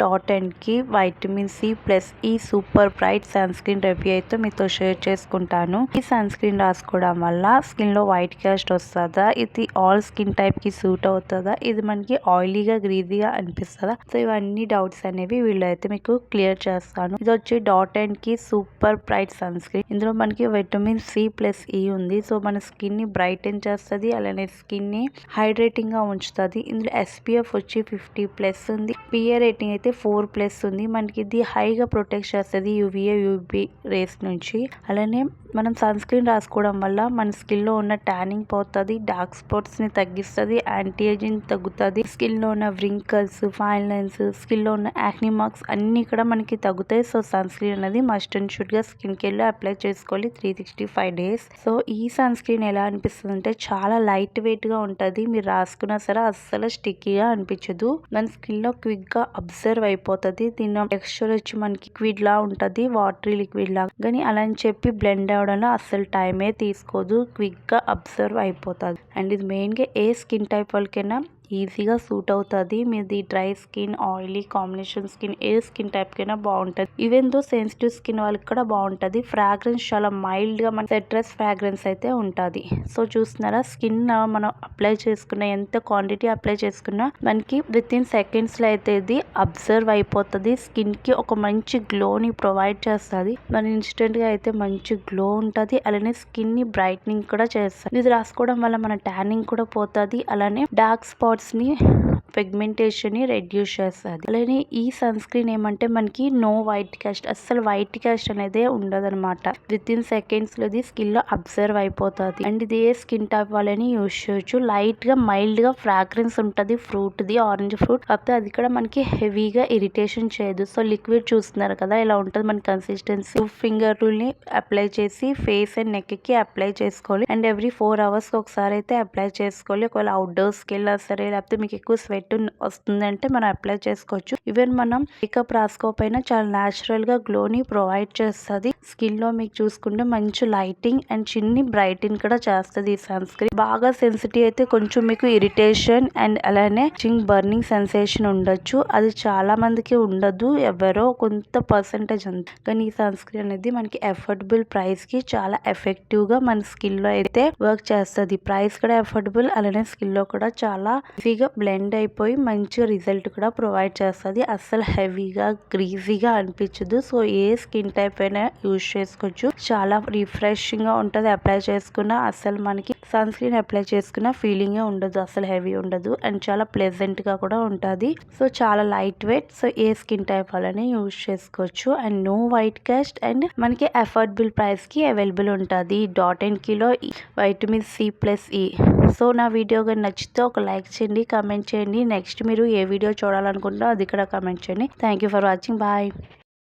డాట్&కి vitamin C plus E super bright sunscreen review అయితే మీతో share చేసుకుంటాను. ఈ సన్ స్క్రీన్ రాసుకోవడం వల్ల స్కిన్ లో వైట్ కాస్ట్ వస్తుందా, ఇది ఆల్ స్కిన్ టైప్ కి సూట్ అవుతుందా, ఇది మనకి ఆయిలీగా గ్రీజీగా అనిపిస్తుందా, సో ఇవన్నీ డౌట్స్ అనేవి వీళ్ళైతే మీకు క్లియర్ చేస్తాను. ఇది వచ్చి డాట్&కి సూపర్ బ్రైట్ సన్ స్క్రీన్. ఇందులో మనకి వైటమిన్ సి ప్లస్ ఈ ఉంది. సో మన స్కిన్ ని బ్రైటన్ చేస్తుంది, అలానే స్కిన్ ని హైడ్రేటింగ్ గా ఉంచుతుంది. ఇందులో SPF వచ్చి 50+ ఉంది. PA రేటింగ్ అయితే 4+ ఉంది. మనకి ఇది హైగా ప్రొటెక్ట్ చేస్తుంది UVA UV రేస్ నుంచి. అలానే మనం సన్ స్క్రీన్ రాసుకోవడం వల్ల మన స్కిన్ లో ఉన్న ట్యానింగ్ పోతుంది, డార్క్ స్పాట్స్ ని తగ్గిస్తుంది, యాంటీ ఏజింగ్ తగ్గుతుంది, స్కిన్ లో ఉన్న వ్రింకల్స్, ఫైన్ లైన్స్, స్కిన్ లో ఉన్న యాక్ని మార్క్స్ అన్ని కూడా మనకి తగ్గుతాయి. సో సన్ స్క్రీన్ అనేది మస్ట్ అండ్ షుడ్ గా స్కిన్ కేర్ లో అప్లై చేసుకోవాలి 365 days. సో ఈ సన్ స్క్రీన్ ఎలా అనిపిస్తుంది అంటే చాలా లైట్ వెయిట్ గా ఉంటది. మీరు రాసుకున్నా సరే అస్సలు స్టిక్కీగా అనిపించదు. మన స్కిన్ లో క్విక్ గా అబ్జర్వ్ అయిపోతుంది. దీని టెక్స్చర్ వచ్చి మనకి లిక్విడ్ లా ఉంటది, వాటరీ లిక్విడ్ లా. కానీ అలా అని చెప్పి బ్లెండ్ అవడంలో అస్సలు టైమే తీసుకోదు, క్విక్ గా అబ్జర్వ్ అయిపోతుంది. అండ్ ఇది మెయిన్ గా ఏ స్కిన్ టైప్ వాళ్ళకైనా ఈజీగా సూట్ అవుతుంది. మీది dry skin, oily combination skin, ఏ స్కిన్ టైప్ కైనా బాగుంటది. ఈవెన్ దో సెన్సిటివ్ స్కిన్ వాళ్ళకి కూడా బాగుంటది. ఫ్రాగ్రెన్స్ చాలా మైల్డ్ గా మన సిట్రస్ ఫ్రాగ్రెన్స్ అయితే ఉంటది. సో చూస్తున్నారా, స్కిన్ మనం అప్లై చేసుకున్న ఎంత క్వాంటిటీ అప్లై చేసుకున్నా మనకి విత్ ఇన్ సెకండ్స్ లో అయితే ఇది అబ్జర్వ్ అయిపోతుంది. స్కిన్ కి ఒక మంచి గ్లోని ప్రొవైడ్ చేస్తుంది. మన ఇన్స్టెంట్ గా అయితే మంచి గ్లో ఉంటది. అలానే స్కిన్ ని బ్రైట్నింగ్ కూడా చేస్తుంది. ఇది రాసుకోవడం వల్ల మన ట్యానింగ్ కూడా పోతుంది. అలానే డార్క్ స్పాట్స్ ని, పిగ్మెంటేషన్ ని రెడ్యూస్ చేస్తుంది. అలానే ఈ సన్ స్క్రీన్ ఏమంటే మనకి నో వైట్ కాస్ట్, అస్సలు వైట్ కాస్ట్ అనేది ఉండదు అనమాట. విత్ ఇన్ సెకండ్స్ లో ఇది స్కిన్ లో అబ్జర్వ్ అయిపోతుంది. అండ్ ఇది ఏ స్కిన్ టైప్ వాళ్ళని యూజ్ చేయొచ్చు. లైట్ గా మైల్డ్ గా ఫ్రాగ్రెన్స్ ఉంటది ఫ్రూట్ ది, ఆరెంజ్ ఫ్రూట్. కాకపోతే అది కూడా మనకి హెవీగా ఇరిటేషన్ చేయదు. సో లిక్విడ్ చూస్తున్నారు కదా ఇలా ఉంటది మన కన్సిస్టెన్సీ. ఫింగర్ ని అప్లై చేసి ఫేస్ అండ్ నెక్ కి అప్లై చేసుకోవాలి. అండ్ ఎవ్రీ 4 hours ఒకసారి అయితే అప్లై చేసుకోవాలి. ఒకవేళ అవుట్డోర్స్ కి వెళ్ళినా సరే, లేకపోతే మీకు ఎక్కువ స్వెట్ వస్తుందంటే మనం అప్లై చేసుకోవచ్చు. ఈవెన్ మనం మేకప్ రాసుకోకపోయినా చాలా న్యాచురల్ గా గ్లోని ప్రొవైడ్ చేస్తుంది. స్కిన్ లో మీకు చూసుకుంటే మంచి లైటింగ్ అండ్ చిన్ని బ్రైటింగ్ కూడా చేస్తుంది ఈ సన్ స్క్రీన్. బాగా సెన్సిటివ్ అయితే కొంచెం మీకు ఇరిటేషన్ అండ్ అలానే బర్నింగ్ సెన్సేషన్ ఉండొచ్చు. అది చాలా మందికి ఉండదు, ఎవరో కొంత పర్సెంటేజ్ అంతే. కానీ ఈ సన్ స్క్రీన్ అనేది మనకి అఫోర్డబుల్ ప్రైస్ కి చాలా ఎఫెక్టివ్ గా మన స్కిన్ లో అయితే వర్క్ చేస్తుంది. ప్రైస్ కూడా అఫోర్డబుల్, అలానే స్కిన్ లో కూడా చాలా ఈజీగా బ్లెండ్ అయిపోయి మంచి రిజల్ట్ కూడా ప్రొవైడ్ చేస్తుంది. అస్సలు హెవీగా గ్రీజీగా అనిపించదు. సో ఏ స్కిన్ టైప్ అయినా యూజ్ చేసుకోవచ్చు. చాలా రిఫ్రెషింగ్ గా ఉంటది. అప్లై చేసుకున్న అస్సలు మనకి సన్ స్క్రీన్ అప్లై చేసుకున్న ఫీలింగ్ ఉండదు, అసలు హెవీ ఉండదు. అండ్ చాలా ప్లెజెంట్ గా కూడా ఉంటది. సో చాలా లైట్ వెయిట్. సో ఏ స్కిన్ టైప్ వాళ్ళని యూజ్ చేసుకోవచ్చు. And no white cast and మనకి అఫోర్డబుల్ ప్రైస్ కి అవైలబుల్ ఉంటుంది. డాట్&కి లో vitamin C plus E. So నా వీడియో కానీ నచ్చితే ఒక లైక్ చేయండి, కామెంట్ చేయండి. నెక్స్ట్ మీరు ఏ వీడియో చూడాలనుకుంటున్నారో అది కూడా కామెంట్ చేయండి. Thank you for watching. Bye.